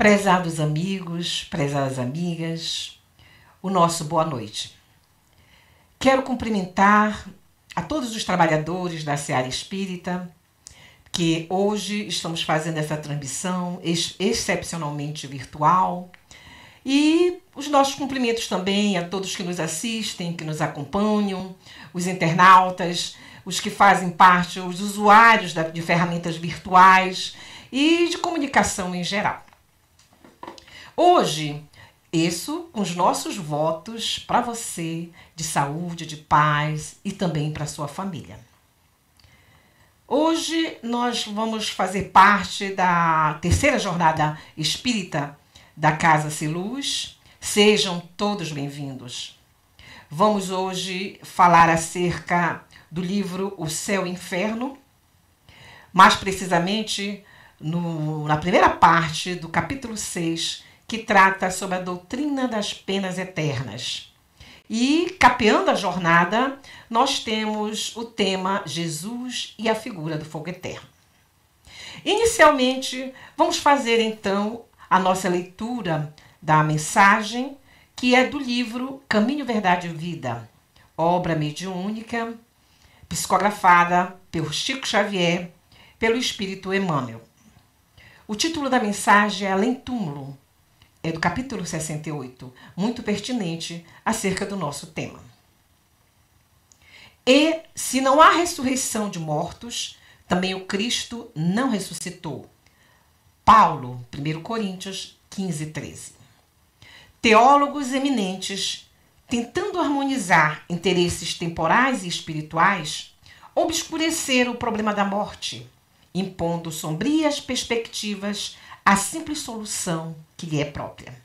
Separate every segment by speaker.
Speaker 1: Prezados amigos, prezadas amigas, o nosso boa noite. Quero cumprimentar a todos os trabalhadores da Seara Espírita, que hoje estamos fazendo essa transmissão excepcionalmente virtual. E os nossos cumprimentos também a todos que nos assistem, que nos acompanham, os internautas, os que fazem parte, os usuários de ferramentas virtuais e de comunicação em geral. Hoje, isso com os nossos votos para você de saúde, de paz e também para a sua família. Hoje nós vamos fazer parte da terceira jornada espírita da Casa Siluz. Sejam todos bem-vindos. Vamos hoje falar acerca do livro O Céu e o Inferno, mais precisamente na primeira parte do capítulo 6, que trata sobre a doutrina das penas eternas. E, capeando a jornada, nós temos o tema Jesus e a figura do fogo eterno. Inicialmente, vamos fazer então a nossa leitura da mensagem, que é do livro Caminho, Verdade e Vida, obra mediúnica, psicografada por Chico Xavier, pelo Espírito Emmanuel. O título da mensagem é Além Túmulo, é do capítulo 68, muito pertinente acerca do nosso tema. E, se não há ressurreição de mortos, também o Cristo não ressuscitou. Paulo, 1 Coríntios 15, 13. Teólogos eminentes, tentando harmonizar interesses temporais e espirituais, obscureceram o problema da morte, impondo sombrias perspectivas à simples solução que lhe é própria.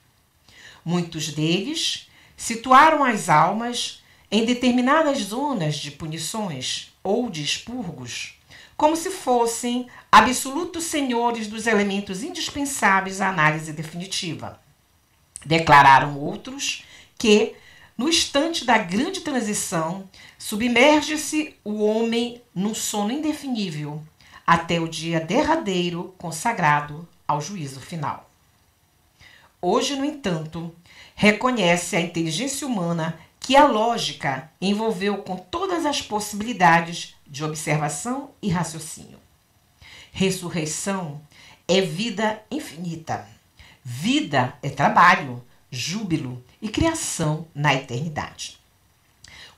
Speaker 1: Muitos deles situaram as almas em determinadas zonas de punições ou de expurgos, como se fossem absolutos senhores dos elementos indispensáveis à análise definitiva. Declararam outros que, no instante da grande transição, submerge-se o homem num sono indefinível, até o dia derradeiro consagrado ao juízo final. Hoje, no entanto, reconhece a inteligência humana que a lógica envolveu com todas as possibilidades de observação e raciocínio. Ressurreição é vida infinita. Vida é trabalho, júbilo e criação na eternidade.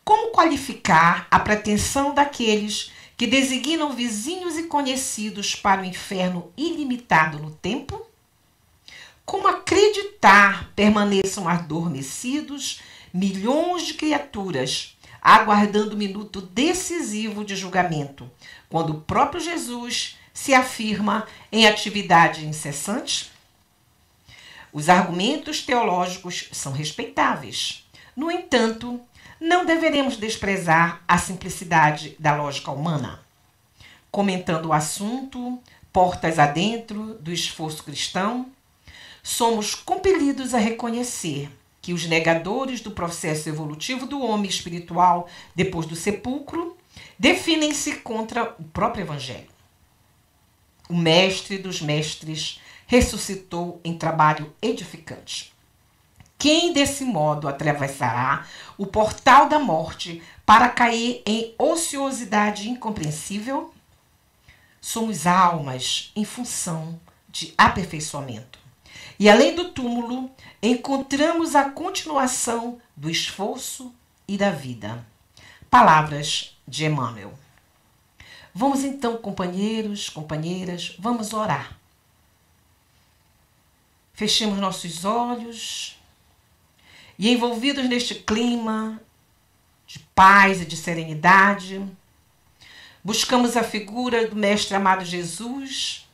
Speaker 1: Como qualificar a pretensão daqueles que designam vizinhos e conhecidos para o inferno ilimitado no tempo? Como acreditar permaneçam adormecidos milhões de criaturas, aguardando o minuto decisivo de julgamento, quando o próprio Jesus se afirma em atividade incessante? Os argumentos teológicos são respeitáveis. No entanto, não deveremos desprezar a simplicidade da lógica humana. Comentando o assunto, portas adentro do esforço cristão, somos compelidos a reconhecer que os negadores do processo evolutivo do homem espiritual depois do sepulcro definem-se contra o próprio Evangelho. O mestre dos mestres ressuscitou em trabalho edificante. Quem desse modo atravessará o portal da morte para cair em ociosidade incompreensível? Somos almas em função de aperfeiçoamento. E além do túmulo, encontramos a continuação do esforço e da vida. Palavras de Emmanuel. Vamos então, companheiros, companheiras, vamos orar. Fechemos nossos olhos e, envolvidos neste clima de paz e de serenidade, buscamos a figura do Mestre amado Jesus,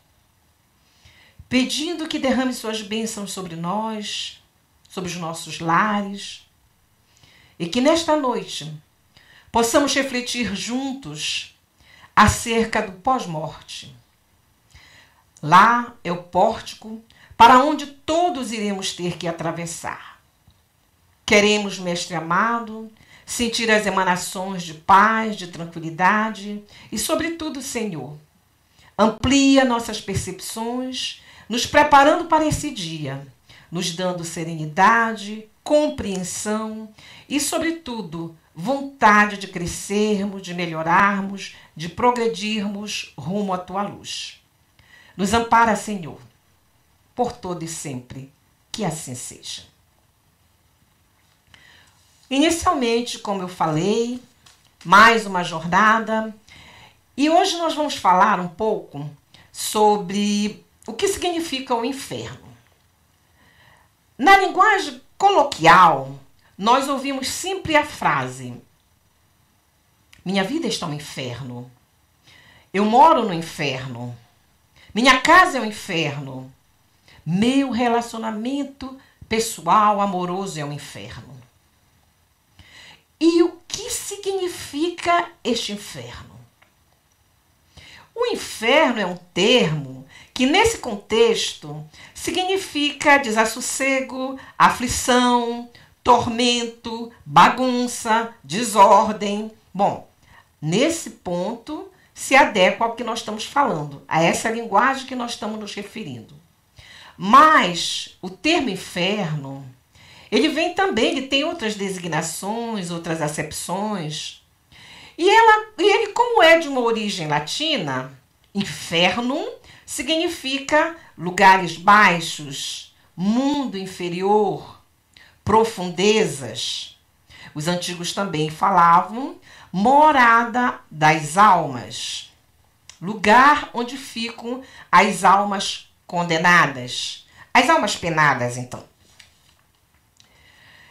Speaker 1: pedindo que derrame suas bênçãos sobre nós, sobre os nossos lares, e que nesta noite possamos refletir juntos acerca do pós-morte. Lá é o pórtico para onde todos iremos ter que atravessar. Queremos, Mestre amado, sentir as emanações de paz, de tranquilidade e, sobretudo, Senhor, amplia nossas percepções, nos preparando para esse dia, nos dando serenidade, compreensão e, sobretudo, vontade de crescermos, de melhorarmos, de progredirmos rumo à tua luz. Nos ampara, Senhor, por todo e sempre, que assim seja. Inicialmente, como eu falei, mais uma jornada, e hoje nós vamos falar um pouco sobre o que significa o inferno. Na linguagem coloquial, nós ouvimos sempre a frase: minha vida está um inferno, eu moro no inferno, minha casa é um inferno, meu relacionamento pessoal, amoroso é um inferno. E o que significa este inferno? O inferno é um termo que, nesse contexto, significa desassossego, aflição, tormento, bagunça, desordem. Bom, nesse ponto se adequa ao que nós estamos falando, a essa linguagem que nós estamos nos referindo. Mas o termo inferno, ele vem também, ele tem outras designações, outras acepções. E ele, como é de uma origem latina, inferno significa lugares baixos, mundo inferior, profundezas. Os antigos também falavam morada das almas, lugar onde ficam as almas condenadas, as almas penadas, então.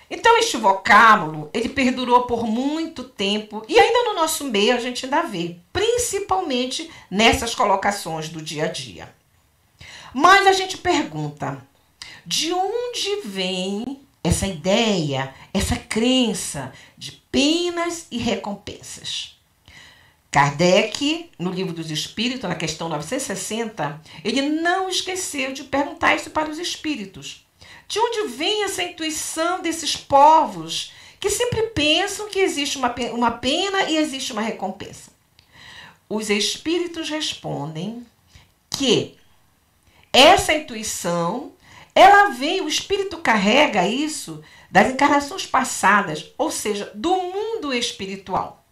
Speaker 1: Então, este vocábulo, ele perdurou por muito tempo e ainda no nosso meio a gente ainda vê, principalmente nessas colocações do dia a dia. Mas a gente pergunta, de onde vem essa ideia, essa crença de penas e recompensas? Kardec, no Livro dos Espíritos, na questão 960, ele não esqueceu de perguntar isso para os espíritos. De onde vem essa intuição desses povos que sempre pensam que existe uma pena e existe uma recompensa? Os espíritos respondem que essa intuição, ela vem, o espírito carrega isso das encarnações passadas, ou seja, do mundo espiritual.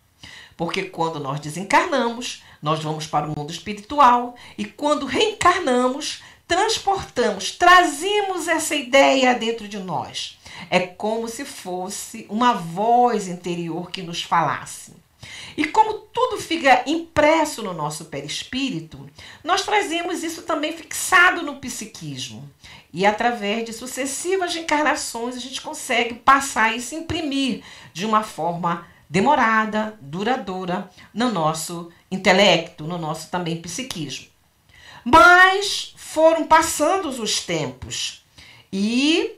Speaker 1: Porque quando nós desencarnamos, nós vamos para o mundo espiritual e quando reencarnamos, transportamos, trazemos essa ideia dentro de nós. É como se fosse uma voz interior que nos falasse. E como tudo fica impresso no nosso perispírito, nós trazemos isso também fixado no psiquismo. E através de sucessivas encarnações, a gente consegue passar isso, imprimir de uma forma demorada, duradoura, no nosso intelecto, no nosso também psiquismo. Mas foram passando os tempos e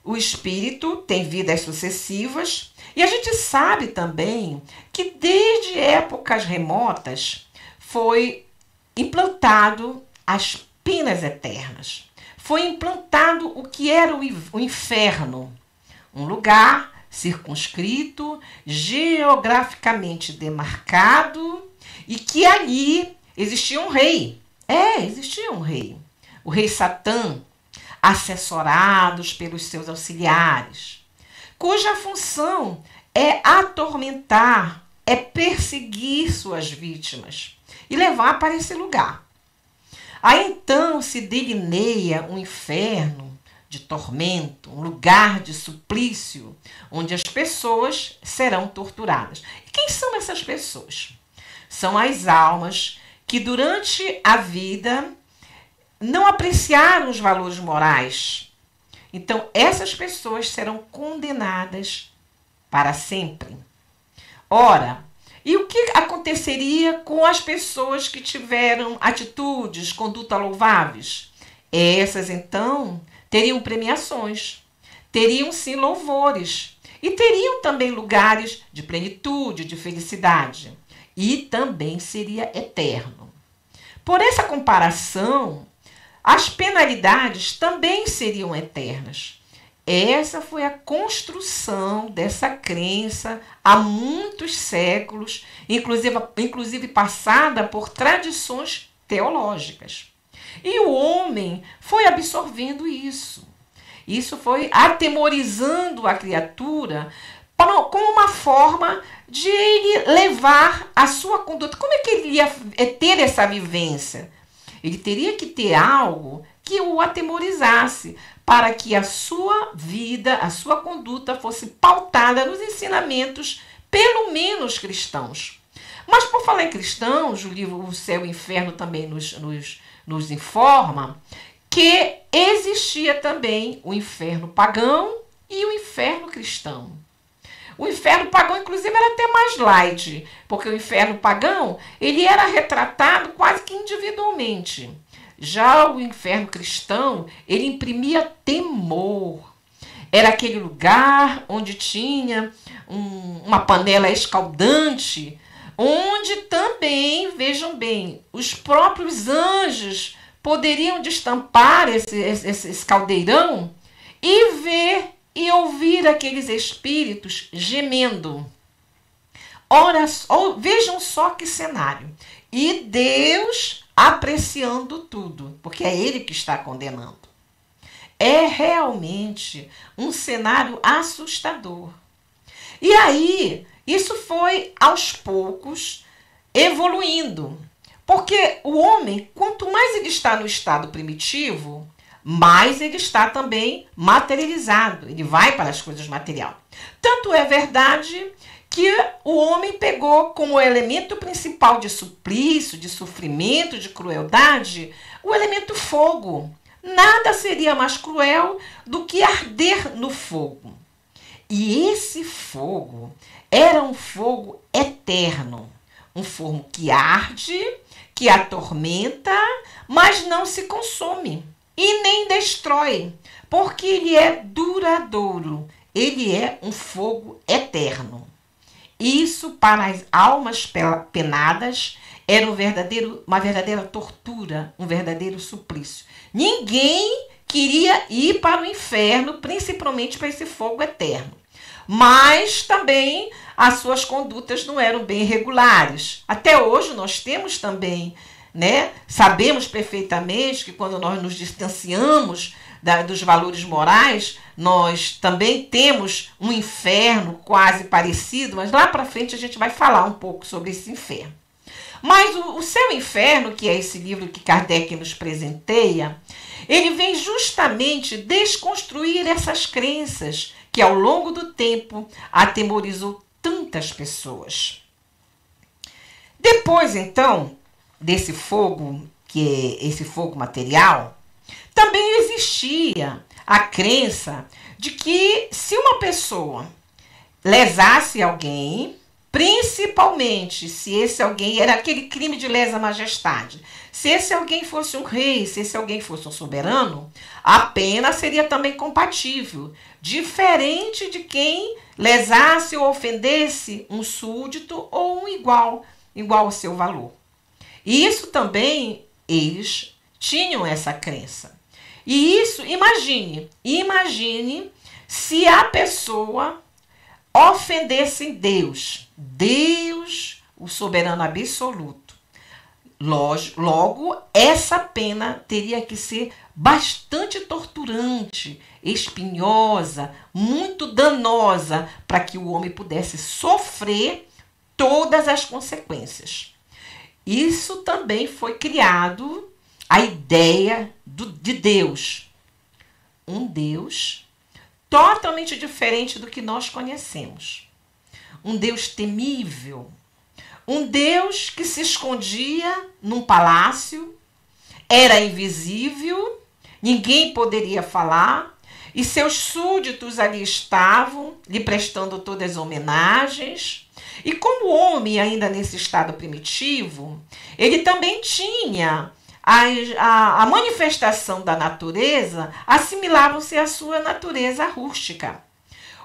Speaker 1: o espírito tem vidas sucessivas e a gente sabe também que desde épocas remotas foi implantado as penas eternas. Foi implantado o que era o inferno, um lugar circunscrito, geograficamente demarcado e que ali existia um rei. Existia um rei. O rei Satã, assessorados pelos seus auxiliares, cuja função é atormentar, é perseguir suas vítimas e levar para esse lugar. Aí então se delineia um inferno de tormento, um lugar de suplício, onde as pessoas serão torturadas. E quem são essas pessoas? São as almas que durante a vida não apreciaram os valores morais. Então, essas pessoas serão condenadas para sempre. Ora, e o que aconteceria com as pessoas que tiveram atitudes, conduta louváveis? Essas, então, teriam premiações, teriam, sim, louvores, e teriam também lugares de plenitude, de felicidade. E também seria eterno. Por essa comparação, as penalidades também seriam eternas. Essa foi a construção dessa crença há muitos séculos, inclusive passada por tradições teológicas. E o homem foi absorvendo isso. Isso foi atemorizando a criatura como uma forma de ele levar a sua conduta. Como é que ele ia ter essa vivência? Ele teria que ter algo que o atemorizasse, para que a sua vida, a sua conduta fosse pautada nos ensinamentos, pelo menos cristãos. Mas por falar em cristãos, o livro O Céu e o Inferno também nos informa que existia também o inferno pagão e o inferno cristão. O inferno pagão, inclusive, era até mais light, porque o inferno pagão ele era retratado quase que individualmente. Já o inferno cristão, ele imprimia temor. Era aquele lugar onde tinha uma panela escaldante, onde também, vejam bem, os próprios anjos poderiam destampar esse caldeirão e ver e ouvir aqueles espíritos gemendo. Ora, vejam só que cenário. E Deus apreciando tudo, porque é Ele que está condenando. É realmente um cenário assustador. E aí, isso foi aos poucos evoluindo. Porque o homem, quanto mais ele está no estado primitivo, mais ele está também materializado. Ele vai para as coisas materiais. Tanto é verdade que o homem pegou como elemento principal de suplício, de sofrimento, de crueldade, o elemento fogo. Nada seria mais cruel do que arder no fogo. E esse fogo era um fogo eterno. Um fogo que arde, que atormenta, mas não se consome e nem destrói, porque ele é duradouro. Ele é um fogo eterno. Isso, para as almas penadas, era uma verdadeira tortura, um verdadeiro suplício. Ninguém queria ir para o inferno, principalmente para esse fogo eterno. Mas também as suas condutas não eram bem regulares. Até hoje nós temos também, né? Sabemos perfeitamente que quando nós nos distanciamos dos valores morais, nós também temos um inferno quase parecido, mas lá para frente a gente vai falar um pouco sobre esse inferno. Mas o Céu e o Inferno, que é esse livro que Kardec nos presenteia, ele vem justamente desconstruir essas crenças que ao longo do tempo atemorizou tantas pessoas. Depois, então, desse fogo, que é esse fogo material, também existia a crença de que se uma pessoa lesasse alguém, principalmente se esse alguém era aquele crime de lesa majestade, se esse alguém fosse um rei, se esse alguém fosse um soberano, a pena seria também compatível, diferente de quem lesasse ou ofendesse um súdito ou um igual ao seu valor. E isso também eles tinham essa crença. E isso, imagine se a pessoa ofendesse Deus, o soberano absoluto. Logo, essa pena teria que ser bastante torturante, espinhosa, muito danosa, para que o homem pudesse sofrer todas as consequências. Isso também foi criado a ideia de Deus. Um Deus totalmente diferente do que nós conhecemos. Um Deus temível. Um Deus que se escondia num palácio, era invisível, ninguém poderia falar, e seus súditos ali estavam, lhe prestando todas as homenagens. E como o homem, ainda nesse estado primitivo, ele também tinha a manifestação da natureza, assimilavam-se à sua natureza rústica.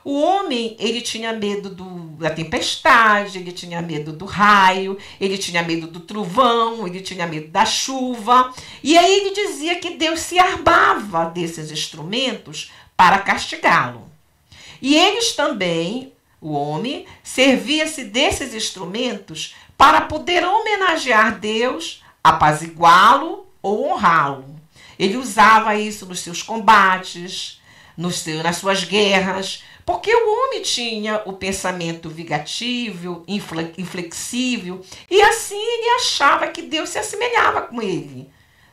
Speaker 1: O homem, ele tinha medo da tempestade, ele tinha medo do raio, ele tinha medo do trovão, ele tinha medo da chuva. E aí ele dizia que Deus se armava desses instrumentos para castigá-lo. E eles também, o homem, servia-se desses instrumentos para poder homenagear Deus, apaziguá-lo ou honrá-lo. Ele usava isso nos seus combates, nas suas guerras, porque o homem tinha o pensamento vingativo, inflexível, e assim ele achava que Deus se assemelhava com ele,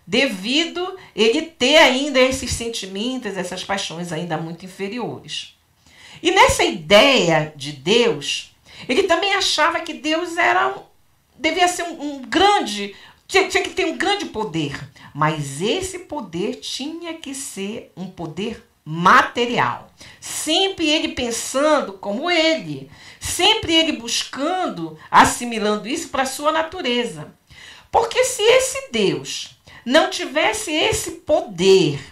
Speaker 1: devido ele ter ainda esses sentimentos, essas paixões ainda muito inferiores. E nessa ideia de Deus, ele também achava que Deus devia ser um grande, tinha que ter um grande poder, mas esse poder tinha que ser um poder material. Sempre ele pensando como ele, sempre ele buscando, assimilando isso para a sua natureza. Porque se esse Deus não tivesse esse poder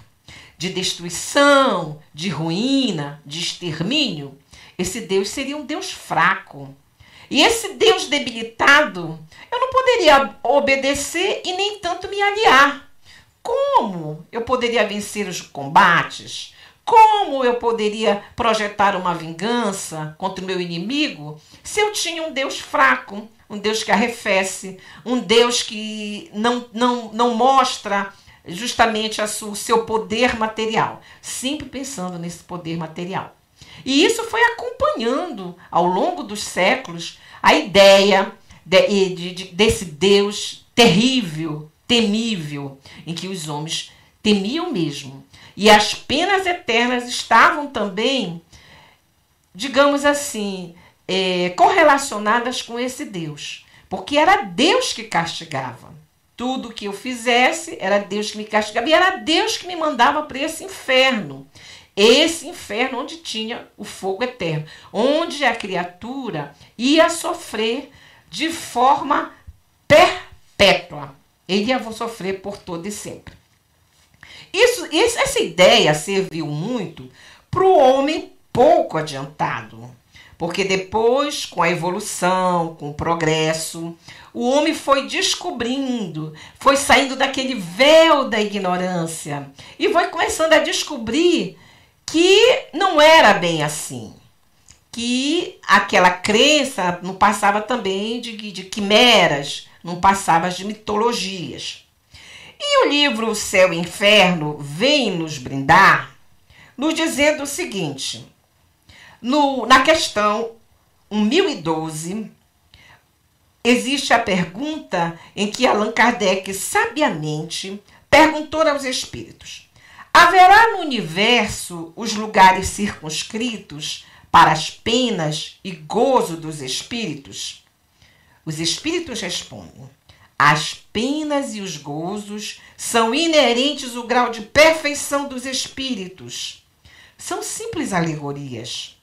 Speaker 1: de destruição, de ruína, de extermínio, esse Deus seria um Deus fraco. E esse Deus debilitado, eu não poderia obedecer e nem tanto me aliar. Como eu poderia vencer os combates? Como eu poderia projetar uma vingança contra o meu inimigo se eu tinha um Deus fraco, um Deus que arrefece, um Deus que não mostra justamente o seu poder material, sempre pensando nesse poder material. E isso foi acompanhando ao longo dos séculos a ideia desse Deus terrível, temível, em que os homens temiam mesmo. E as penas eternas estavam também, digamos assim, correlacionadas com esse Deus. Porque era Deus que castigava. Tudo que eu fizesse era Deus que me castigava. E era Deus que me mandava para esse inferno. Esse inferno onde tinha o fogo eterno. Onde a criatura ia sofrer de forma perpétua. Ele ia sofrer por todo e sempre. Essa ideia serviu muito para o homem pouco adiantado. Porque depois, com a evolução, com o progresso, o homem foi descobrindo, foi saindo daquele véu da ignorância e foi começando a descobrir que não era bem assim. Que aquela crença não passava também de quimeras, não passava de mitologias. E o livro O Céu e o Inferno vem nos brindar, nos dizendo o seguinte: na questão 1012, existe a pergunta em que Allan Kardec sabiamente perguntou aos espíritos: haverá no universo os lugares circunscritos para as penas e gozo dos espíritos? Os espíritos respondem: as penas e os gozos são inerentes ao grau de perfeição dos espíritos. São simples alegorias.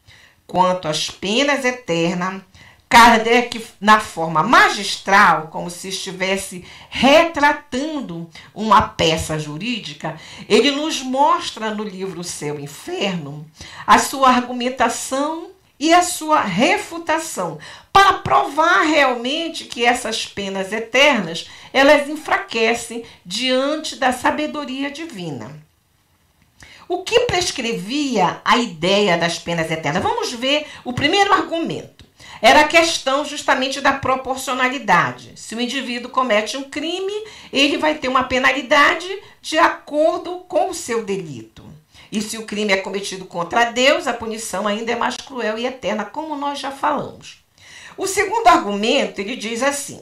Speaker 1: Quanto às penas eternas, Kardec, na forma magistral, como se estivesse retratando uma peça jurídica, ele nos mostra no livro O Céu e o Inferno a sua argumentação e a sua refutação, para provar realmente que essas penas eternas, elas enfraquecem diante da sabedoria divina. O que prescrevia a ideia das penas eternas? Vamos ver o primeiro argumento. Era a questão justamente da proporcionalidade. Se o indivíduo comete um crime, ele vai ter uma penalidade de acordo com o seu delito. E se o crime é cometido contra Deus, a punição ainda é mais cruel e eterna, como nós já falamos. O segundo argumento, ele diz assim: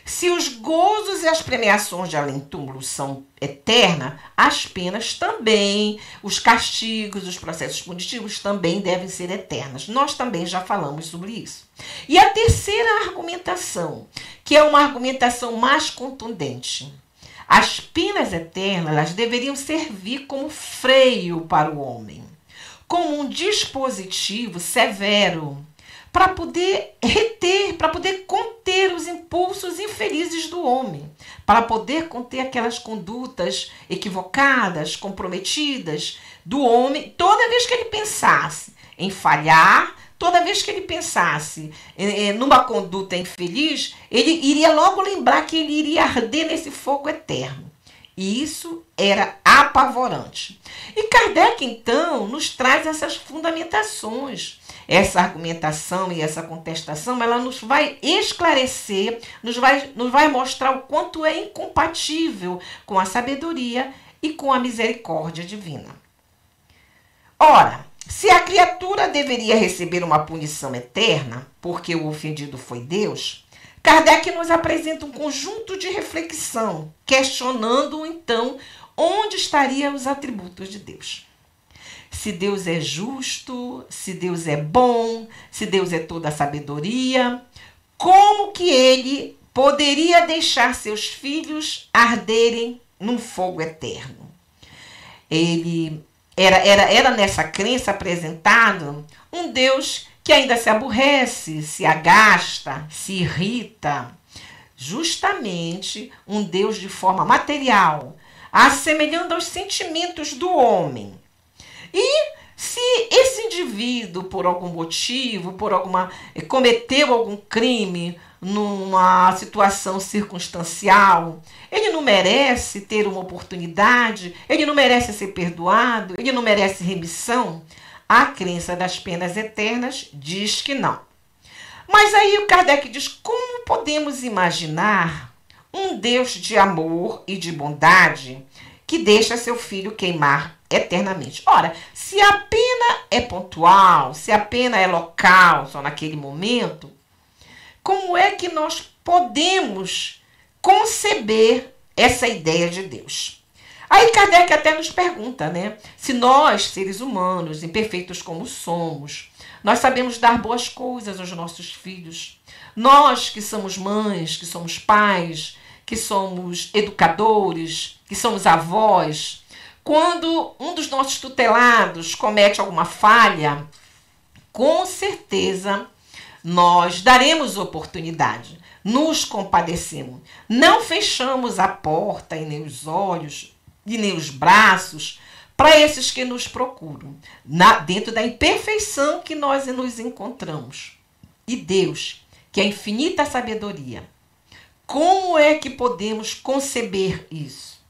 Speaker 1: se os gozos e as premiações de além-túmulo são eternas, as penas também, os castigos, os processos punitivos também devem ser eternas. Nós também já falamos sobre isso. E a terceira argumentação, que é uma argumentação mais contundente: as penas eternas, elas deveriam servir como freio para o homem, como um dispositivo severo, para poder reter, para poder conter os impulsos infelizes do homem, para poder conter aquelas condutas equivocadas, comprometidas do homem, toda vez que ele pensasse em falhar, toda vez que ele pensasse numa conduta infeliz, ele iria logo lembrar que ele iria arder nesse fogo eterno. E isso era apavorante. E Kardec, então, nos traz essas fundamentações. Essa argumentação e essa contestação, ela nos vai esclarecer, nos vai mostrar o quanto é incompatível com a sabedoria e com a misericórdia divina. Ora, se a criatura deveria receber uma punição eterna, porque o ofendido foi Deus, Kardec nos apresenta um conjunto de reflexão, questionando então onde estariam os atributos de Deus. Se Deus é justo, se Deus é bom, se Deus é toda a sabedoria, como que ele poderia deixar seus filhos arderem num fogo eterno? Ele era nessa crença apresentado um Deus que ainda se aborrece, se agasta, se irrita. Justamente um Deus de forma material, assemelhando aos sentimentos do homem. E se esse indivíduo, por algum motivo, cometeu algum crime numa situação circunstancial, ele não merece ter uma oportunidade, ele não merece ser perdoado, ele não merece remissão? A crença das penas eternas diz que não. Mas aí o Kardec diz, como podemos imaginar um Deus de amor e de bondade que deixa seu filho queimar eternamente? Ora, se a pena é pontual, se a pena é local, só naquele momento, como é que nós podemos conceber essa ideia de Deus? Aí Kardec até nos pergunta, né? Se nós, seres humanos, imperfeitos como somos, nós sabemos dar boas coisas aos nossos filhos. Nós que somos mães, que somos pais, que somos educadores, que somos avós, quando um dos nossos tutelados comete alguma falha, com certeza nós daremos oportunidade, nos compadecemos, não fechamos a porta e nem os olhos e nem os braços para esses que nos procuram, dentro da imperfeição que nós nos encontramos. E Deus, que é infinita sabedoria, como é que podemos conceber isso?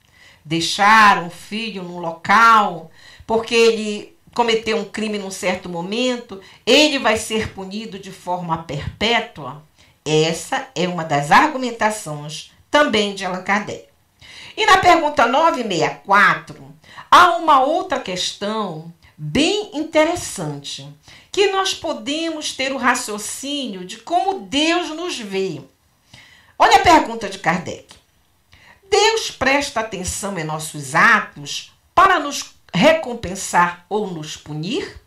Speaker 1: Deixar um filho num local porque ele cometeu um crime num certo momento, ele vai ser punido de forma perpétua? Essa é uma das argumentações também de Allan Kardec. E na pergunta 964, há uma outra questão bem interessante, que nós podemos ter o raciocínio de como Deus nos vê. Olha a pergunta de Kardec. Deus presta atenção em nossos atos para nos recompensar ou nos punir?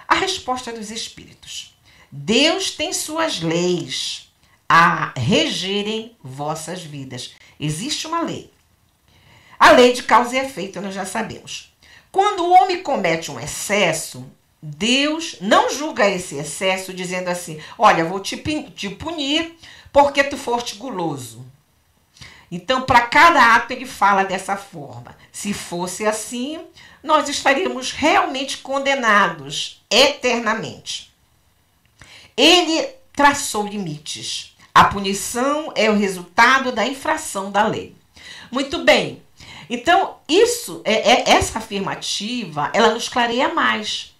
Speaker 1: A resposta dos Espíritos. Deus tem suas leis a regerem vossas vidas. Existe uma lei. A lei de causa e efeito, nós já sabemos. Quando o homem comete um excesso, Deus não julga esse excesso dizendo assim, olha, vou te punir porque tu foste guloso. Então, para cada ato ele fala dessa forma. Se fosse assim, nós estaríamos realmente condenados eternamente. Ele traçou limites. A punição é o resultado da infração da lei. Muito bem. Então, essa afirmativa, ela nos clareia mais.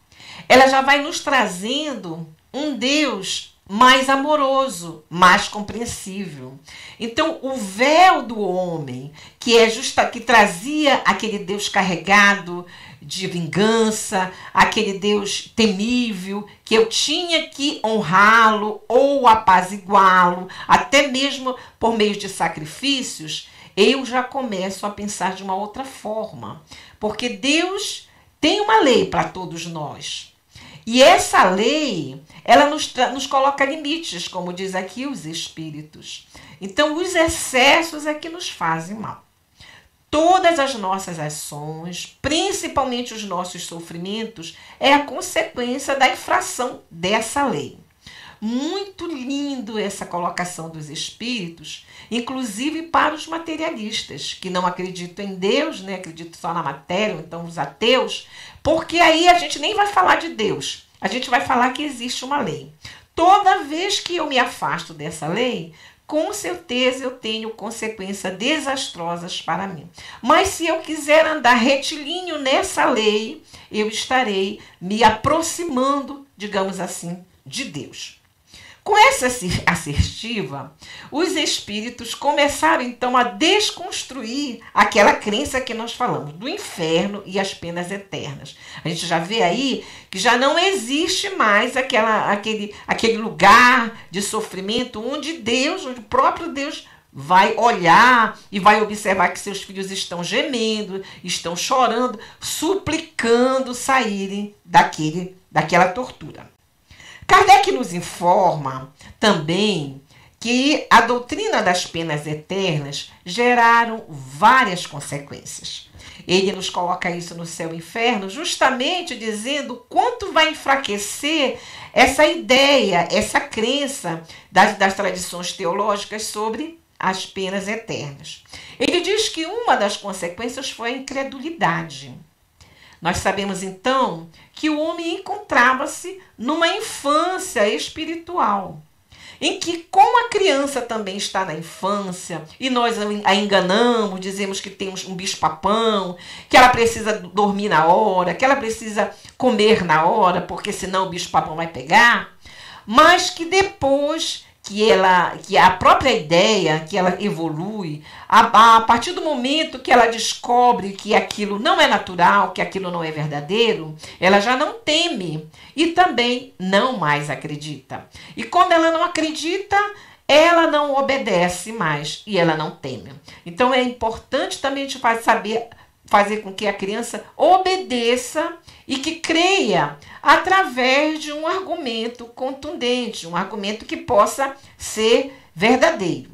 Speaker 1: Ela já vai nos trazendo um Deus mais amoroso, mais compreensível. Então, o véu do homem, que trazia aquele Deus carregado de vingança, aquele Deus temível, que eu tinha que honrá-lo ou apaziguá-lo, até mesmo por meio de sacrifícios, eu já começo a pensar de uma outra forma. Porque Deus tem uma lei para todos nós. E essa lei, ela nos coloca limites, como diz aqui os Espíritos. Então, os excessos é que nos fazem mal. Todas as nossas ações, principalmente os nossos sofrimentos, é a consequência da infração dessa lei. Muito lindo essa colocação dos Espíritos, inclusive para os materialistas, que não acreditam em Deus, né? Acreditam só na matéria, ou então os ateus, porque aí a gente nem vai falar de Deus, a gente vai falar que existe uma lei. Toda vez que eu me afasto dessa lei, com certeza eu tenho consequências desastrosas para mim. Mas se eu quiser andar retilíneo nessa lei, eu estarei me aproximando, digamos assim, de Deus. Com essa assertiva, os espíritos começaram então a desconstruir aquela crença que nós falamos, do inferno e as penas eternas. A gente já vê aí que já não existe mais aquele lugar de sofrimento onde o próprio Deus vai olhar e vai observar que seus filhos estão gemendo, estão chorando, suplicando saírem daquela tortura. Kardec nos informa também que a doutrina das penas eternas geraram várias consequências. Ele nos coloca isso no céu e inferno, justamente dizendo quanto vai enfraquecer essa ideia, essa crença das tradições teológicas sobre as penas eternas. Ele diz que uma das consequências foi a incredulidade. Nós sabemos, então, que o homem encontrava-se numa infância espiritual, em que, como a criança também está na infância, e nós a enganamos, dizemos que temos um bicho-papão, que ela precisa dormir na hora, que ela precisa comer na hora, porque senão o bicho-papão vai pegar, mas que depois que a própria ideia, que ela evolui, a partir do momento que ela descobre que aquilo não é natural, que aquilo não é verdadeiro, ela já não teme e também não mais acredita. E quando ela não acredita, ela não obedece mais e ela não teme. Então é importante também a gente fazer com que a criança obedeça e que creia através de um argumento contundente, um argumento que possa ser verdadeiro.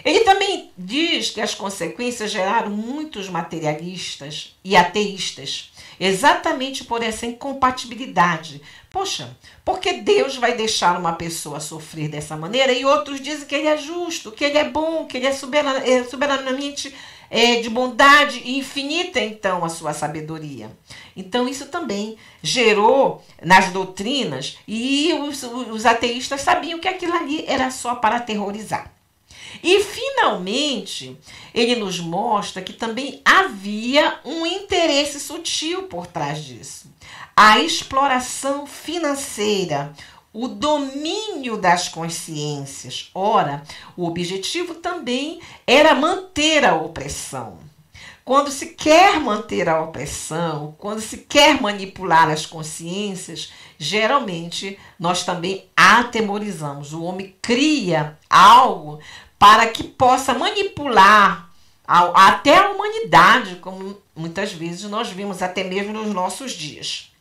Speaker 1: Ele também diz que as consequências geraram muitos materialistas e ateístas, exatamente por essa incompatibilidade. Poxa, porque Deus vai deixar uma pessoa sofrer dessa maneira e outros dizem que ele é justo, que ele é bom, que ele é soberanamente de bondade e infinita, então, a sua sabedoria. Então, isso também gerou nas doutrinas e os ateístas sabiam que aquilo ali era só para aterrorizar. E, finalmente, ele nos mostra que também havia um interesse sutil por trás disso. A exploração financeira, o domínio das consciências. Ora, o objetivo também era manter a opressão. Quando se quer manter a opressão, quando se quer manipular as consciências, geralmente nós também atemorizamos. O homem cria algo para que possa manipular até a humanidade, como muitas vezes nós vimos até mesmo nos nossos dias.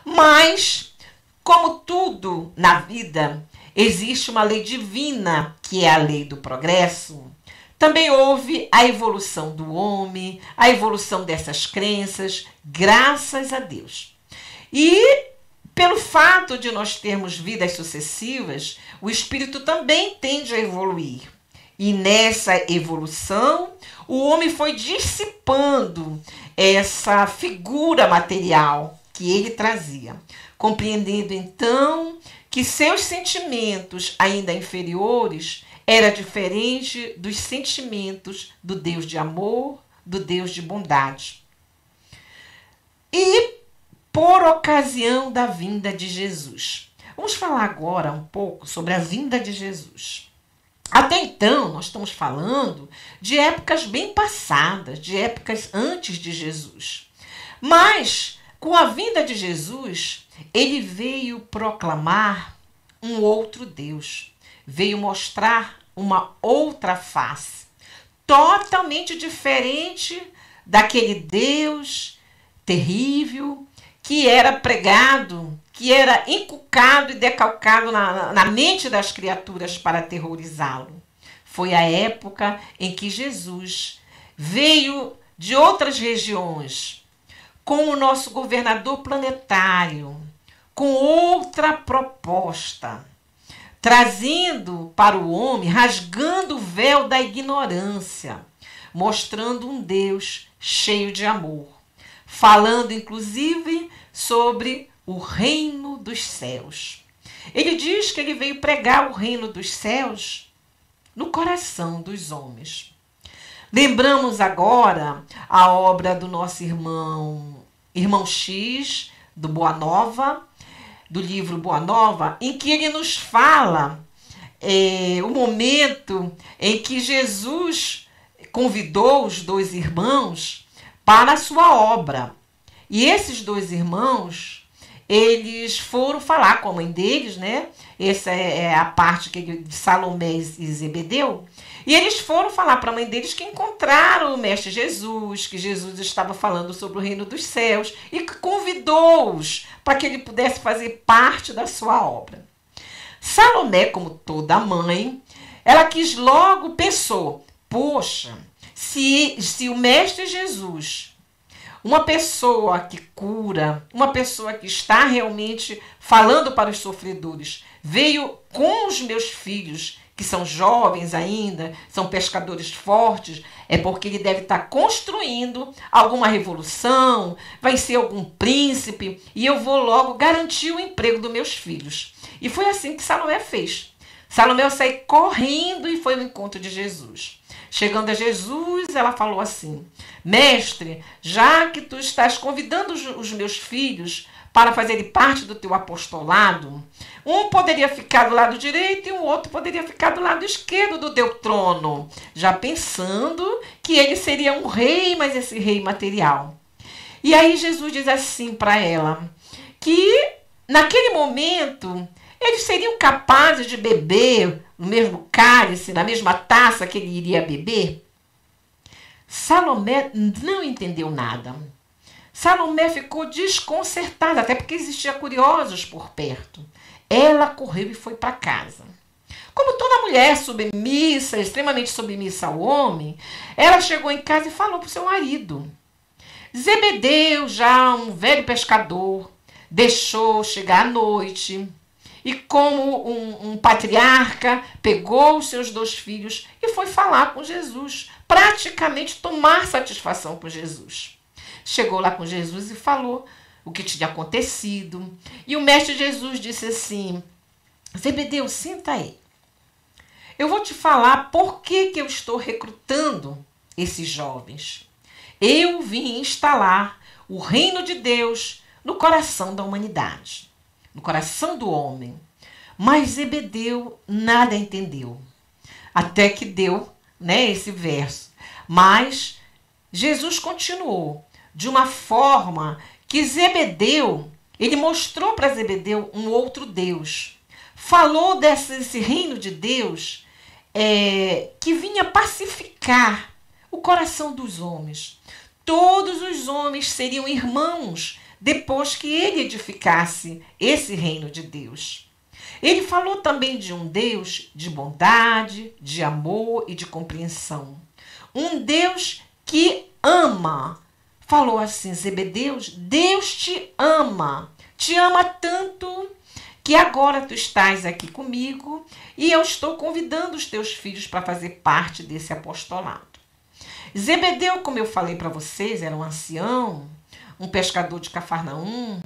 Speaker 1: Mas, como tudo na vida, existe uma lei divina, que é a lei do progresso. Também houve a evolução do homem, a evolução dessas crenças, graças a Deus. E, pelo fato de nós termos vidas sucessivas, o espírito também tende a evoluir. E nessa evolução, o homem foi dissipando essa figura material que ele trazia, compreendendo então que seus sentimentos ainda inferiores era diferente dos sentimentos do Deus de amor, do Deus de bondade. E por ocasião da vinda de Jesus. Vamos falar agora um pouco sobre a vinda de Jesus. Até então, nós estamos falando de épocas bem passadas, de épocas antes de Jesus. Mas, com a vinda de Jesus, ele veio proclamar um outro Deus. Veio mostrar uma outra face, totalmente diferente daquele Deus terrível que era pregado, que era inculcado e decalcado na mente das criaturas para aterrorizá-lo. Foi a época em que Jesus veio de outras regiões, com o nosso governador planetário, com outra proposta, trazendo para o homem, rasgando o véu da ignorância, mostrando um Deus cheio de amor, falando inclusive sobre o reino dos céus. Ele diz que ele veio pregar o reino dos céus no coração dos homens. Lembramos agora a obra do nosso irmão X, do Boa Nova, do livro Boa Nova, em que ele nos fala o momento em que Jesus convidou os dois irmãos para a sua obra. E esses dois irmãos, eles foram falar com a mãe deles, né? Essa é a parte de Salomé e Zebedeu. E eles foram falar para a mãe deles que encontraram o Mestre Jesus, que Jesus estava falando sobre o reino dos céus e que convidou-os para que ele pudesse fazer parte da sua obra. Salomé, como toda mãe, ela pensou, poxa, se o Mestre Jesus, uma pessoa que cura, uma pessoa que está realmente falando para os sofredores, veio com os meus filhos, que são jovens ainda, são pescadores fortes, é porque ele deve estar construindo alguma revolução, vai ser algum príncipe, e eu vou logo garantir o emprego dos meus filhos. E foi assim que Salomé fez. Salomé saiu correndo e foi ao encontro de Jesus. Chegando a Jesus, ela falou assim: Mestre, já que tu estás convidando os meus filhos para fazerem parte do teu apostolado, um poderia ficar do lado direito e o outro poderia ficar do lado esquerdo do teu trono, já pensando que ele seria um rei, mas esse rei material. E aí Jesus diz assim para ela, que naquele momento eles seriam capazes de beber no mesmo cálice, na mesma taça que ele iria beber? Salomé não entendeu nada. Salomé ficou desconcertada, até porque existiam curiosos por perto. Ela correu e foi para casa. Como toda mulher submissa, extremamente submissa ao homem, ela chegou em casa e falou para o seu marido. Zebedeu, já um velho pescador, deixou chegar à noite e, como um patriarca, pegou os seus dois filhos e foi falar com Jesus, praticamente tomar satisfação com Jesus. Chegou lá com Jesus e falou o que tinha acontecido. E o mestre Jesus disse assim: Zebedeu, senta aí. Eu vou te falar por que eu estou recrutando esses jovens. Eu vim instalar o reino de Deus no coração da humanidade, no coração do homem. Mas Zebedeu nada entendeu. Até que deu, esse verso. Mas Jesus continuou de uma forma que Zebedeu, ele mostrou para Zebedeu um outro Deus. Falou desse reino de Deus que vinha pacificar o coração dos homens. Todos os homens seriam irmãos depois que ele edificasse esse reino de Deus. Ele falou também de um Deus de bondade, de amor e de compreensão. Um Deus que ama. Falou assim, Zebedeu, Deus te ama tanto que agora tu estás aqui comigo e eu estou convidando os teus filhos para fazer parte desse apostolado. Zebedeu, como eu falei para vocês, era um ancião, um pescador de Cafarnaum,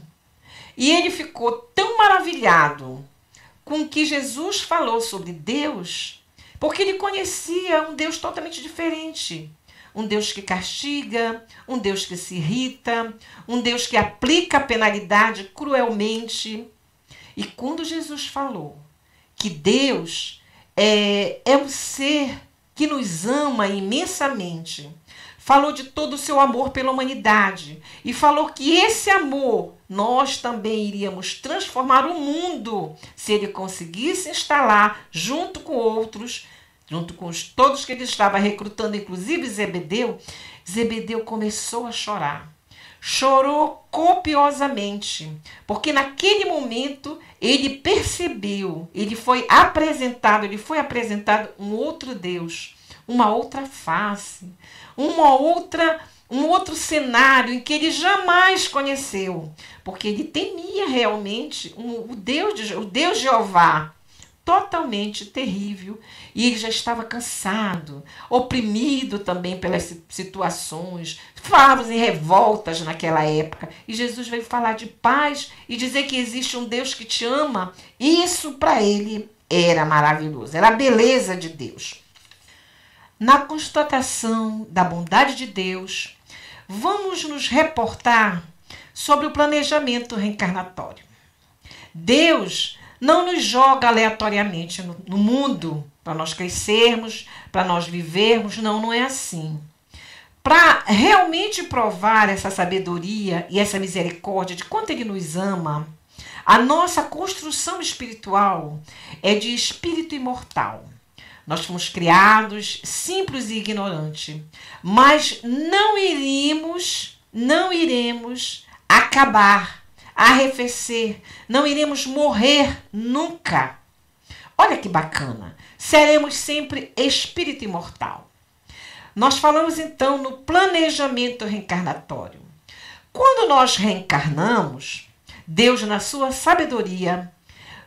Speaker 1: e ele ficou tão maravilhado com o que Jesus falou sobre Deus, porque ele conhecia um Deus totalmente diferente. Um Deus que castiga, um Deus que se irrita, um Deus que aplica a penalidade cruelmente. E quando Jesus falou que Deus é um ser que nos ama imensamente, falou de todo o seu amor pela humanidade e falou que esse amor nós também iríamos transformar o mundo se ele conseguisse instalar junto com outros, junto com todos que ele estava recrutando, inclusive Zebedeu. Zebedeu começou a chorar. Chorou copiosamente, porque naquele momento ele percebeu, ele foi apresentado um outro Deus, uma outra face, um outro cenário em que ele jamais conheceu, porque ele temia realmente o Deus Jeová, totalmente terrível, e ele já estava cansado, oprimido também pelas situações, favos em revoltas naquela época, e Jesus veio falar de paz e dizer que existe um Deus que te ama. Isso para ele era maravilhoso, era a beleza de Deus. Na constatação da bondade de Deus, vamos nos reportar sobre o planejamento reencarnatório. Deus não nos joga aleatoriamente no mundo para nós crescermos, para nós vivermos. Não, não é assim. Para realmente provar essa sabedoria e essa misericórdia de quanto Ele nos ama, a nossa construção espiritual é de espírito imortal. Nós fomos criados simples e ignorantes, mas não iremos acabar, arrefecer, não iremos morrer nunca. Olha que bacana, seremos sempre espírito imortal. Nós falamos então no planejamento reencarnatório. Quando nós reencarnamos, Deus, na sua sabedoria,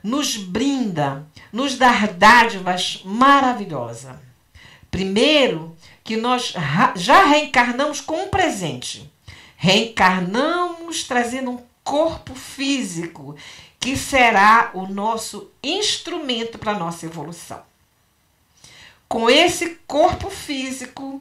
Speaker 1: nos brinda, nos dá dádivas maravilhosas. Primeiro, que nós já reencarnamos com um presente. Reencarnamos trazendo um corpo físico, que será o nosso instrumento para a nossa evolução. Com esse corpo físico,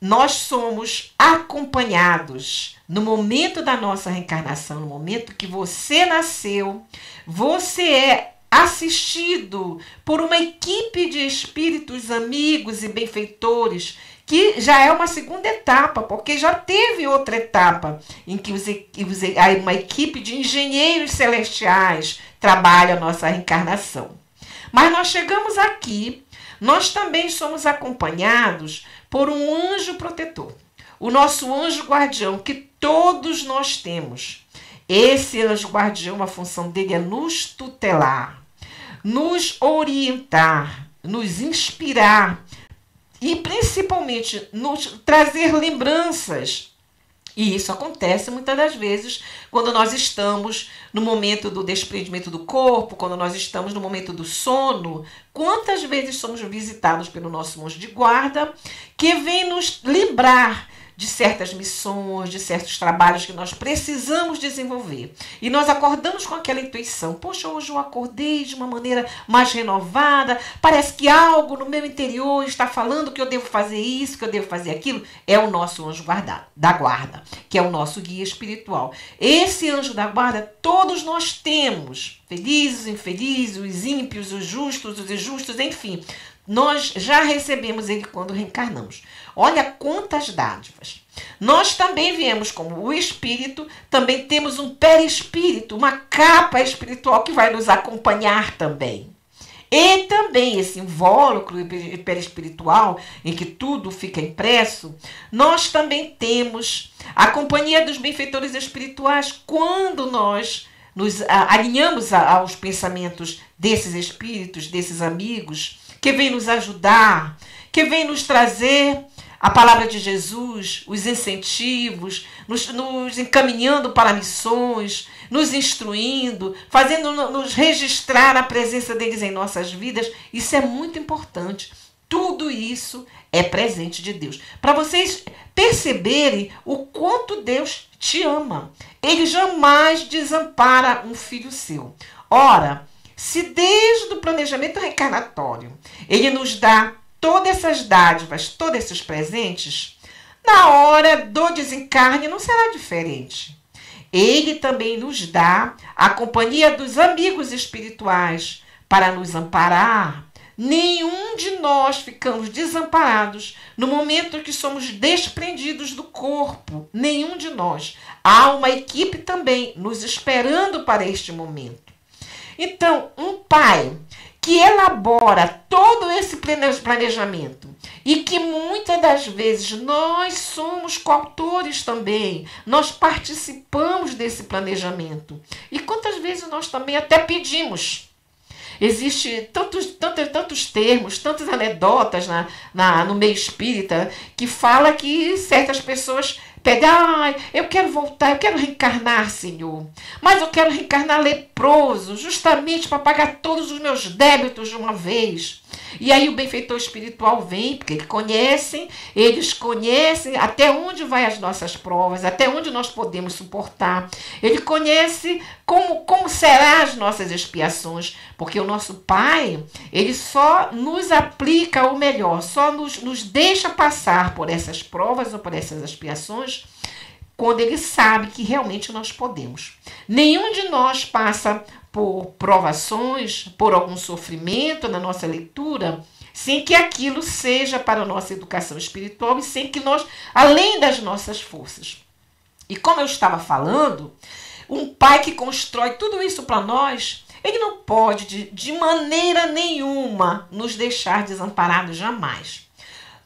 Speaker 1: nós somos acompanhados no momento da nossa reencarnação, no momento que você nasceu, você é assistido por uma equipe de espíritos amigos e benfeitores, que já é uma segunda etapa, porque já teve outra etapa em que uma equipe de engenheiros celestiais trabalha a nossa reencarnação. Mas nós chegamos aqui, nós também somos acompanhados por um anjo protetor, o nosso anjo guardião, que todos nós temos. Esse anjo guardião, a função dele é nos tutelar, nos orientar, nos inspirar e principalmente nos trazer lembranças. E isso acontece muitas das vezes quando nós estamos no momento do desprendimento do corpo, quando nós estamos no momento do sono. Quantas vezes somos visitados pelo nosso anjo de guarda, que vem nos lembrar de certas missões, de certos trabalhos que nós precisamos desenvolver. E nós acordamos com aquela intuição. Poxa, hoje eu acordei de uma maneira mais renovada, parece que algo no meu interior está falando que eu devo fazer isso, que eu devo fazer aquilo. É o nosso anjo da guarda, que é o nosso guia espiritual. Esse anjo da guarda todos nós temos, felizes, infelizes, os ímpios, os justos, os injustos, enfim. Nós já recebemos ele quando reencarnamos. Olha quantas dádivas. Nós também viemos como o espírito, também temos um perispírito, uma capa espiritual que vai nos acompanhar também. E também esse invólucro perispiritual, em que tudo fica impresso, nós também temos a companhia dos benfeitores espirituais quando nós nos alinhamos aos pensamentos desses espíritos, desses amigos, que vem nos ajudar, que vem nos trazer a palavra de Jesus, os incentivos, nos encaminhando para missões, nos instruindo, fazendo-nos registrar a presença deles em nossas vidas. Isso é muito importante. Tudo isso é presente de Deus. Para vocês perceberem o quanto Deus te ama. Ele jamais desampara um filho seu. Ora, se desde o planejamento reencarnatório ele nos dá todas essas dádivas, todos esses presentes, na hora do desencarne não será diferente. Ele também nos dá a companhia dos amigos espirituais para nos amparar. Nenhum de nós ficamos desamparados no momento que somos desprendidos do corpo. Nenhum de nós. Há uma equipe também nos esperando para este momento. Então, um pai que elabora todo esse planejamento e que muitas das vezes nós somos coautores também, nós participamos desse planejamento. E quantas vezes nós também até pedimos. Existem tantos termos, tantas anedotas no meio espírita que fala que certas pessoas pedem, eu quero voltar, eu quero reencarnar, Senhor, mas eu quero reencarnar leproso, justamente para pagar todos os meus débitos de uma vez. E aí o benfeitor espiritual vem, porque eles conhecem até onde vai as nossas provas, até onde nós podemos suportar. Ele conhece como serão as nossas expiações, porque o nosso Pai, ele só nos aplica o melhor, só nos deixa passar por essas provas ou por essas expiações quando ele sabe que realmente nós podemos. Nenhum de nós passa por provações, por algum sofrimento na nossa leitura, sem que aquilo seja para a nossa educação espiritual e sem que nós, além das nossas forças. E como eu estava falando, um pai que constrói tudo isso para nós, ele não pode de maneira nenhuma nos deixar desamparados jamais.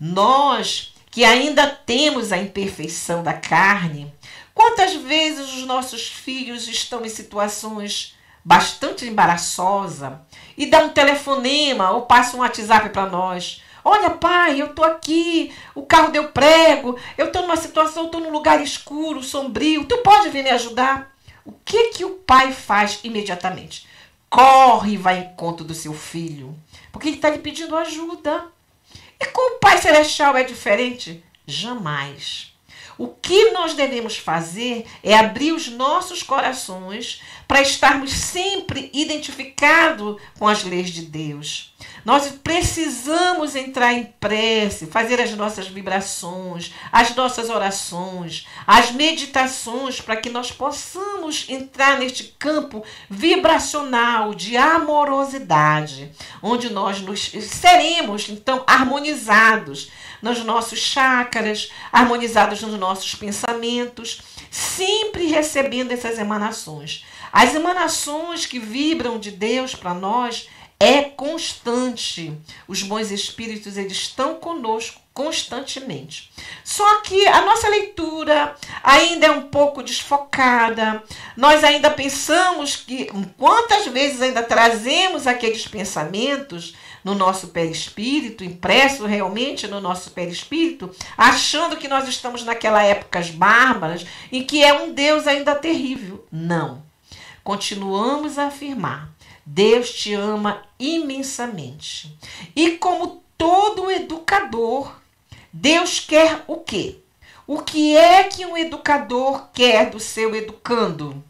Speaker 1: Nós que ainda temos a imperfeição da carne, quantas vezes os nossos filhos estão em situações bastante embaraçosas e dá um telefonema ou passa um WhatsApp para nós. Olha, pai, eu estou aqui, o carro deu prego, eu estou numa situação, estou num lugar escuro, sombrio, tu pode vir me ajudar? O que o pai faz imediatamente? Corre e vai em encontro do seu filho, porque ele está lhe pedindo ajuda. E com o Pai Celestial é diferente? Jamais. O que nós devemos fazer é abrir os nossos corações para estarmos sempre identificados com as leis de Deus. Nós precisamos entrar em prece, fazer as nossas vibrações, as nossas orações, as meditações, para que nós possamos entrar neste campo vibracional de amorosidade, onde nós seremos, então, harmonizados nos nossos chakras, harmonizados nos nossos pensamentos, sempre recebendo essas emanações. As emanações que vibram de Deus para nós é constante. Os bons espíritos, eles estão conosco constantemente. Só que a nossa leitura ainda é um pouco desfocada. Nós ainda pensamos que, quantas vezes ainda trazemos aqueles pensamentos no nosso perispírito, impresso realmente no nosso perispírito, achando que nós estamos naquelas épocas bárbaras em que é um Deus ainda terrível. Não. Continuamos a afirmar: Deus te ama imensamente. E como todo educador, Deus quer o quê? O que é que um educador quer do seu educando?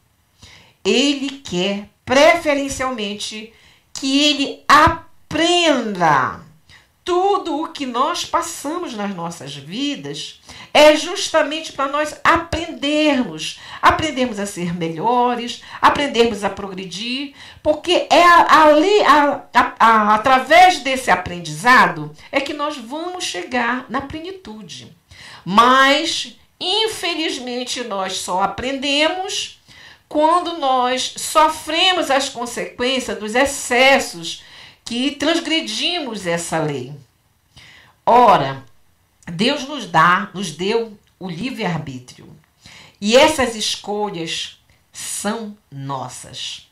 Speaker 1: Ele quer, preferencialmente, que ele aprenda. Tudo o que nós passamos nas nossas vidas é justamente para nós aprendermos a ser melhores, aprendermos a progredir, porque é através desse aprendizado é que nós vamos chegar na plenitude. Mas, infelizmente, nós só aprendemos quando nós sofremos as consequências dos excessos que transgredimos essa lei. Ora, Deus nos deu o livre-arbítrio. E essas escolhas são nossas.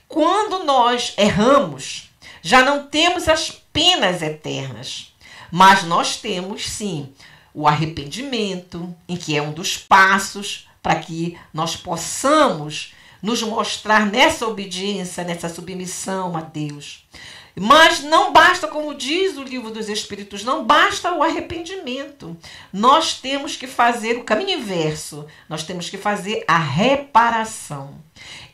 Speaker 1: Quando nós erramos, já não temos as penas eternas, mas nós temos, sim, o arrependimento, em que é um dos passos para que nós possamos nos mostrar nessa obediência, nessa submissão a Deus. Mas não basta, como diz o Livro dos Espíritos, não basta o arrependimento. Nós temos que fazer o caminho inverso. Nós temos que fazer a reparação.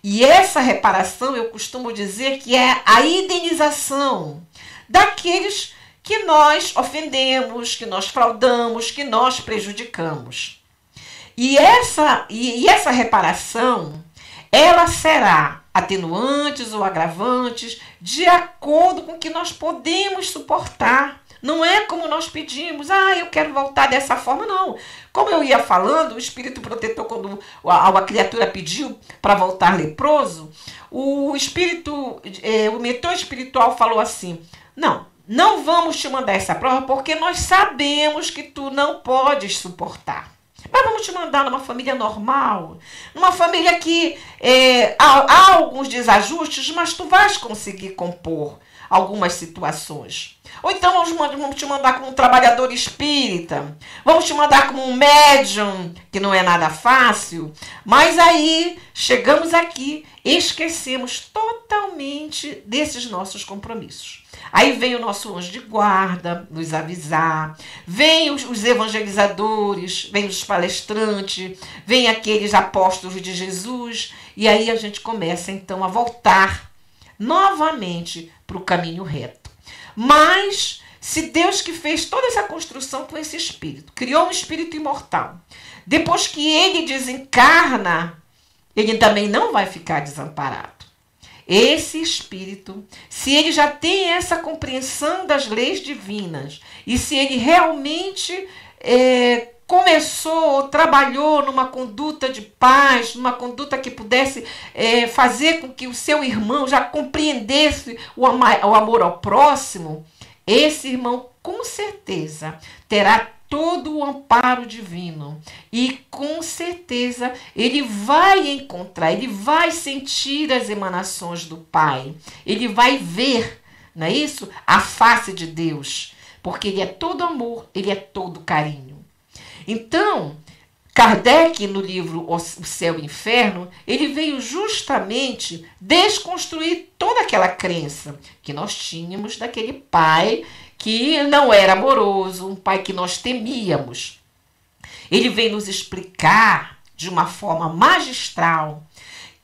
Speaker 1: E essa reparação, eu costumo dizer que é a indenização daqueles que nós ofendemos, que nós fraudamos, que nós prejudicamos. E essa reparação, ela será atenuantes ou agravantes de acordo com o que nós podemos suportar. Não é como nós pedimos, eu quero voltar dessa forma, não. Como eu ia falando, o espírito protetor, quando a criatura pediu para voltar leproso, o mentor espiritual falou assim: não vamos te mandar essa prova porque nós sabemos que tu não podes suportar. Mas vamos te mandar numa família normal, numa família que há alguns desajustes, mas tu vais conseguir compor algumas situações. Ou então vamos te mandar como um trabalhador espírita, vamos te mandar como um médium, que não é nada fácil. Mas aí chegamos aqui e esquecemos totalmente desses nossos compromissos. Aí vem o nosso anjo de guarda nos avisar, vem os evangelizadores, vem os palestrantes, vem aqueles apóstolos de Jesus, e aí a gente começa então a voltar novamente para o caminho reto. Mas se Deus que fez toda essa construção com esse espírito, criou um espírito imortal, depois que ele desencarna, ele também não vai ficar desamparado. Esse espírito, se ele já tem essa compreensão das leis divinas, e se ele realmente começou, trabalhou numa conduta de paz, numa conduta que pudesse fazer com que o seu irmão já compreendesse o amor ao próximo, esse irmão com certeza terá todo o amparo divino e com certeza ele vai encontrar, ele vai sentir as emanações do Pai, ele vai ver, não é isso? A face de Deus, porque ele é todo amor, ele é todo carinho. Então, Kardec, no livro O Céu e o Inferno, ele veio justamente desconstruir toda aquela crença que nós tínhamos daquele pai que não era amoroso, um pai que nós temíamos. Ele veio nos explicar de uma forma magistral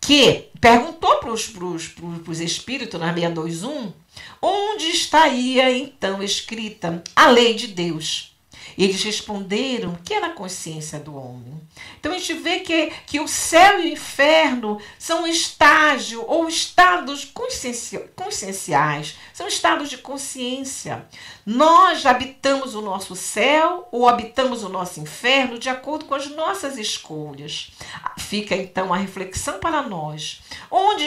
Speaker 1: que perguntou para os espíritos na 621 onde estaria então escrita a lei de Deus. Eles responderam que era a consciência do homem. Então a gente vê que o céu e o inferno são um estágio ou estados conscienciais, são estados de consciência. Nós habitamos o nosso céu ou habitamos o nosso inferno de acordo com as nossas escolhas. Fica então a reflexão para nós. Onde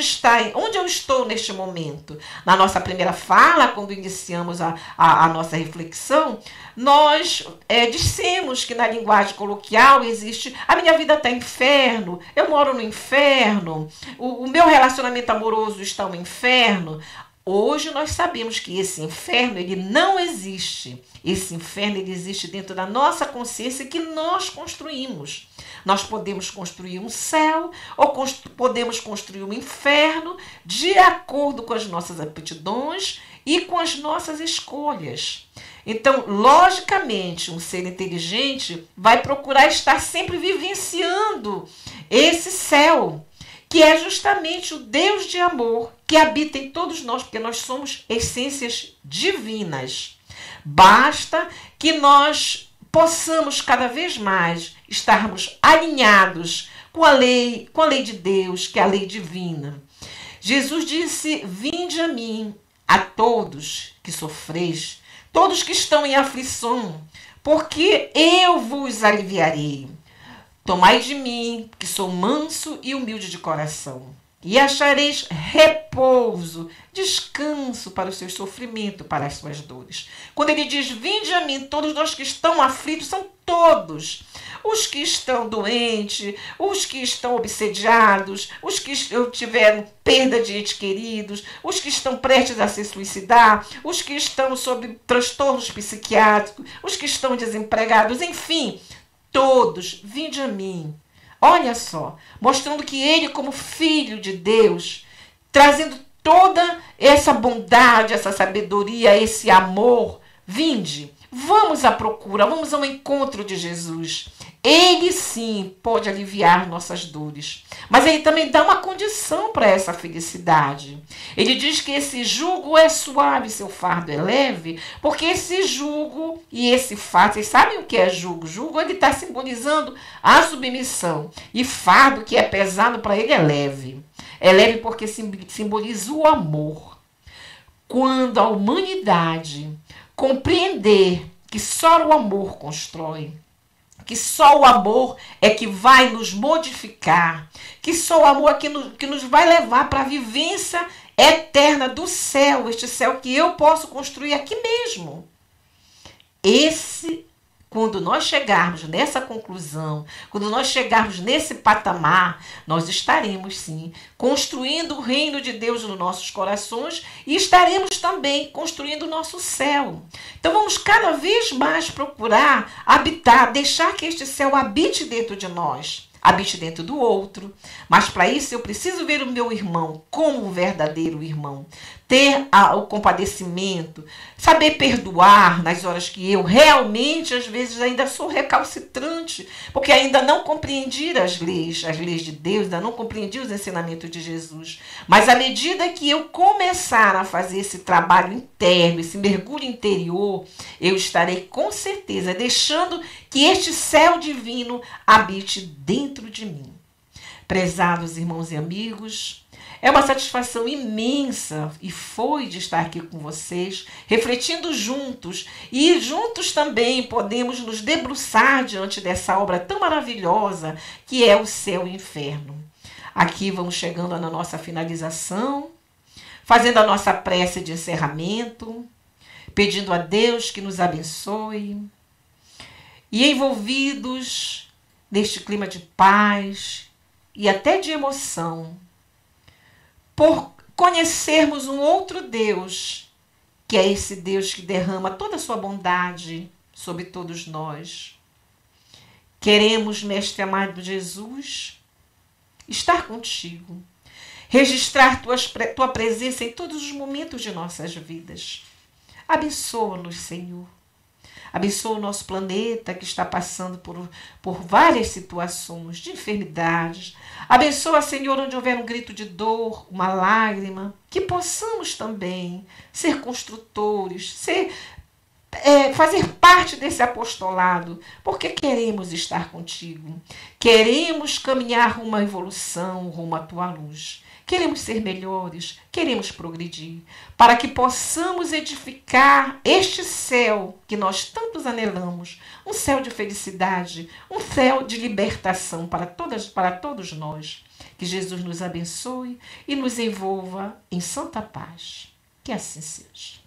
Speaker 1: eu estou neste momento? Na nossa primeira fala, quando iniciamos a nossa reflexão, nós dissemos que na linguagem coloquial existe: a minha vida está inferno, eu moro no inferno, o meu relacionamento amoroso está no inferno. Hoje nós sabemos que esse inferno ele não existe. Esse inferno ele existe dentro da nossa consciência que nós construímos. Nós podemos construir um céu ou podemos construir um inferno de acordo com as nossas aptidões e com as nossas escolhas. Então, logicamente, um ser inteligente vai procurar estar sempre vivenciando esse céu, que é justamente o Deus de amor que habita em todos nós, porque nós somos essências divinas. Basta que nós possamos cada vez mais estarmos alinhados com a lei de Deus, que é a lei divina. Jesus disse: vinde a mim, a todos que sofreis, todos que estão em aflição, porque eu vos aliviarei. Tomai de mim, que sou manso e humilde de coração, e achareis repouso, descanso para o seu sofrimento, para as suas dores. Quando ele diz: vinde a mim, todos nós que estão aflitos, são todos. Os que estão doentes, os que estão obsediados, os que tiveram perda de entes queridos, os que estão prestes a se suicidar, os que estão sob transtornos psiquiátricos, os que estão desempregados, enfim, todos, vinde a mim. Olha só, mostrando que ele, como filho de Deus, trazendo toda essa bondade, essa sabedoria, esse amor, vinde, vamos à procura, vamos ao encontro de Jesus. Ele sim pode aliviar nossas dores, mas ele também dá uma condição para essa felicidade. Ele diz que esse jugo é suave, seu fardo é leve, porque esse jugo e esse fardo, vocês sabem o que é jugo? Jugo ele está simbolizando a submissão, e fardo, que é pesado, para ele é leve. É leve porque simboliza o amor. Quando a humanidade compreender que só o amor constrói, que só o amor é que vai nos modificar, que só o amor é que nos vai levar para a vivência eterna do céu, este céu que eu posso construir aqui mesmo. Quando nós chegarmos nessa conclusão, quando nós chegarmos nesse patamar, nós estaremos sim construindo o reino de Deus nos nossos corações e estaremos também construindo o nosso céu. Então vamos cada vez mais procurar habitar, deixar que este céu habite dentro de nós. habite dentro do outro. Mas para isso eu preciso ver o meu irmão como um verdadeiro irmão. Ter o compadecimento, saber perdoar nas horas que eu realmente, às vezes, ainda sou recalcitrante, porque ainda não compreendi as leis de Deus, ainda não compreendi os ensinamentos de Jesus. Mas à medida que eu começar a fazer esse trabalho interno, esse mergulho interior, eu estarei com certeza deixando que este céu divino habite dentro de mim. Prezados irmãos e amigos, é uma satisfação imensa e foi de estar aqui com vocês, refletindo juntos, e juntos também podemos nos debruçar diante dessa obra tão maravilhosa que é o céu e o inferno. Aqui vamos chegando na nossa finalização, fazendo a nossa prece de encerramento, pedindo a Deus que nos abençoe, e envolvidos neste clima de paz e até de emoção, por conhecermos um outro Deus, que é esse Deus que derrama toda a sua bondade sobre todos nós. Queremos, Mestre amado Jesus, estar contigo, registrar tua presença em todos os momentos de nossas vidas. Abençoa-nos, Senhor. Abençoa o nosso planeta que está passando por várias situações de enfermidades. Abençoa, Senhor, onde houver um grito de dor, uma lágrima, que possamos também ser construtores, fazer parte desse apostolado, porque queremos estar contigo. Queremos caminhar rumo à evolução, rumo à tua luz. Queremos ser melhores, queremos progredir, para que possamos edificar este céu que nós tantos anelamos, um céu de felicidade, um céu de libertação para todos nós. Que Jesus nos abençoe e nos envolva em santa paz. Que assim seja.